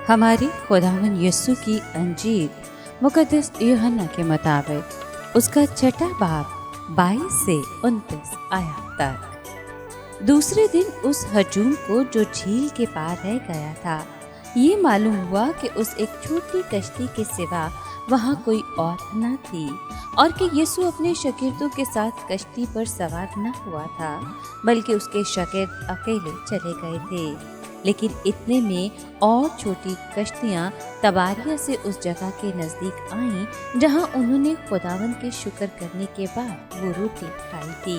हमारी खुदावन यीशु की अंजील मुकद्दस यूहन्ना के मुताबिक उसका छठा बाब 22 से 29 आयत तक। दूसरे दिन उस हजूम को जो झील के पार रह गया था, ये मालूम हुआ कि उस एक छोटी कश्ती के सिवा वहाँ कोई और न थी और कि यीशु अपने शागिर्दों के साथ कश्ती पर सवार न हुआ था, बल्कि उसके शागिर्द अकेले चले गए थे। लेकिन इतने में और छोटी कश्तियाँ तबारिया से उस जगह के नज़दीक आईं जहाँ उन्होंने खुदावन के शुक्र करने के बाद वो रोटी खाई थी।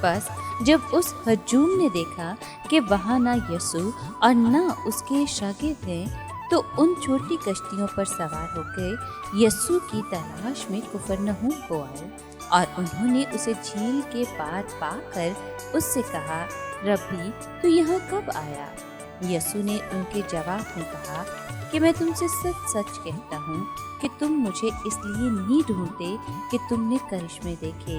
बस जब उस हजूम ने देखा कि वहाँ ना यीशु और ना उसके शागिर्द हैं, तो उन छोटी कश्तियों पर सवार होकर यीशु की तलाश में कुफरनहूम को आए और उन्होंने उसे झील के पार पाकर उससे कहा, रब्बी, तू यहाँ कब आया? यीशु ने उनके जवाब में कहा कि मैं तुमसे सच सच कहता हूँ कि तुम मुझे इसलिए नहीं ढूंढते कि तुमने करिश्मे देखे,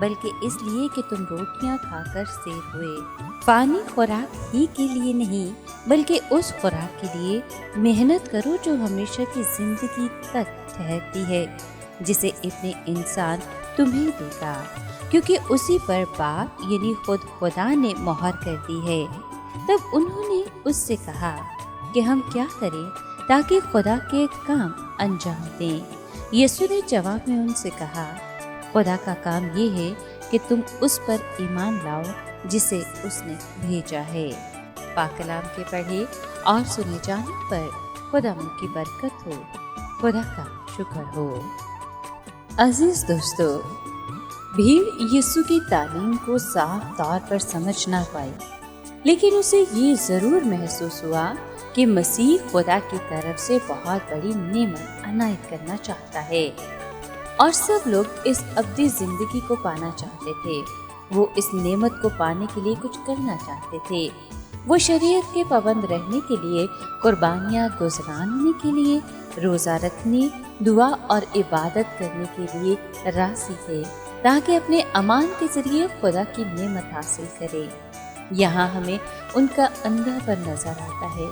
बल्कि इसलिए कि तुम रोटियां खाकर सैर हुए। पानी खुराक ही के लिए नहीं, बल्कि उस खुराक के लिए मेहनत करो जो हमेशा की जिंदगी तक ठहरती है, जिसे इब्ने इंसान तुम्हें देगा, क्योंकि उसी पर बाप यानी खुद खुदा ने मोहर कर दी है। तब उन्होंने उससे कहा कि हम क्या करें ताकि खुदा के काम अंजाम दें। यीशु ने जवाब में उनसे कहा, खुदा का काम ये है कि तुम उस पर ईमान लाओ जिसे उसने भेजा है। पाक कलाम के पढ़े और सुने जाने पर खुदा की बरकत हो, खुदा का शुक्र हो। अजीज दोस्तों, भीड़ यीशु की तालीम को साफ तौर पर समझ ना पाई, लेकिन उसे ये ज़रूर महसूस हुआ कि मसीह खुदा की तरफ से बहुत बड़ी नेमत अनायत करना चाहता है और सब लोग इस अब्दी ज़िंदगी को पाना चाहते थे। वो इस नेमत को पाने के लिए कुछ करना चाहते थे। वो शरीयत के पाबंद रहने के लिए, कुर्बानियाँ गुज़राने के लिए, रोज़ा रखने, दुआ और इबादत करने के लिए राज़ी थे, ताकि अपने अमान के ज़रिए खुदा की नेमत हासिल करें। यहाँ हमें उनका अंधापन नजर आता है।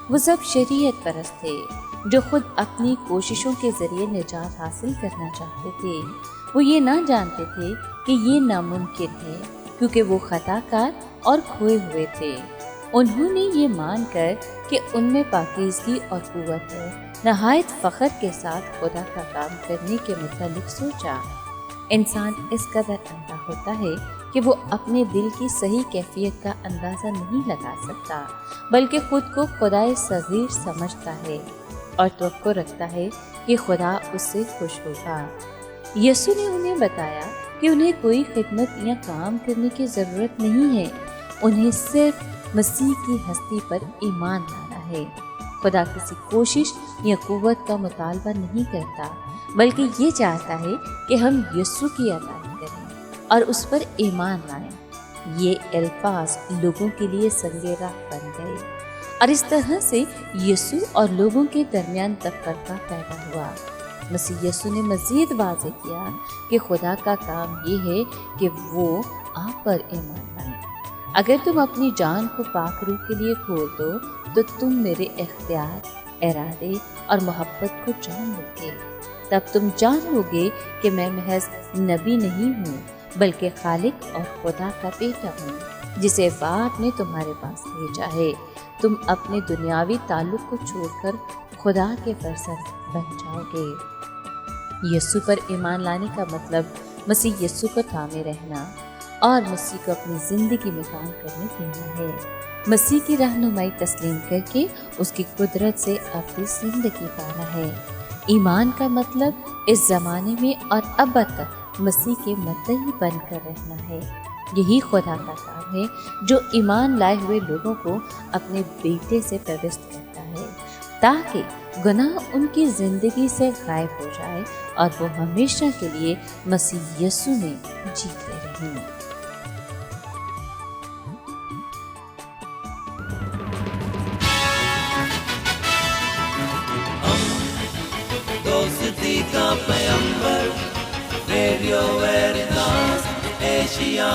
वो सब शरीयत परस्त थे जो खुद अपनी कोशिशों के जरिए निजात हासिल करना चाहते थे। वो ये ना जानते थे कि ये नामुमकिन है, क्योंकि वो खताकार और खोए हुए थे। उन्होंने ये मानकर कि उनमें पाकीज़गी और कुव्वत है, नहायत फ़ख्र के साथ खुदा का काम करने के मुतालिक सोचा। इंसान इस कदर अंधा होता है कि वो अपने दिल की सही कैफियत का अंदाज़ा नहीं लगा सकता, बल्कि खुद को खुदाए सगीर समझता है और तवक्को रखता है कि खुदा उससे खुश होगा। यीशु ने उन्हें बताया कि उन्हें कोई खिदमत या काम करने की ज़रूरत नहीं है, उन्हें सिर्फ मसीह की हस्ती पर ईमान लाना है। खुदा किसी कोशिश या कुव्वत का मुतालबा नहीं करता, बल्कि ये चाहता है कि हम यीशु की अताई करें और उस पर ईमान लाएं। ये अल्फाज लोगों के लिए संगे राह बन गए और इस तरह से यीशु और लोगों के दरमियान तफरका पैदा हुआ। मसीह यीशु ने मज़ीद वाज़े किया कि खुदा का काम ये है कि वो आप पर ईमान लाएं। अगर तुम अपनी जान को पाक रूह के लिए खोल दो, तो तुम मेरे इख्तियार, इरादे और मोहब्बत को जान लोगे। तब तुम जान लोगे कि मैं महज नबी नहीं हूँ, बल्कि खालिक और खुदा का बेटा हूँ, जिसे बाप ने तुम्हारे पास भेजा है। तुम अपने दुनियावी ताल्लुक को छोड़कर खुदा के फरजंद बन जाओगे। यीशु पर ईमान लाने का मतलब मसीह यीशु को थामे रहना और मसीह को अपनी ज़िंदगी में काम करने देना है। मसीह की रहनुमाई तस्लीम करके उसकी कुदरत से अपनी ज़िंदगी पाना है। ईमान का मतलब इस ज़माने में और अब तक मसीह के मतई बनकर रहना है। यही खुदा का काम है जो ईमान लाए हुए लोगों को अपने बेटे से प्रविष्ट करता है, ताकि गुनाह उनकी ज़िंदगी से गायब हो जाए और वो हमेशा के लिए मसीह यीशु में जीते रहें। दोस्ती का पैगंबर, रेडियो वेरितास एशिया।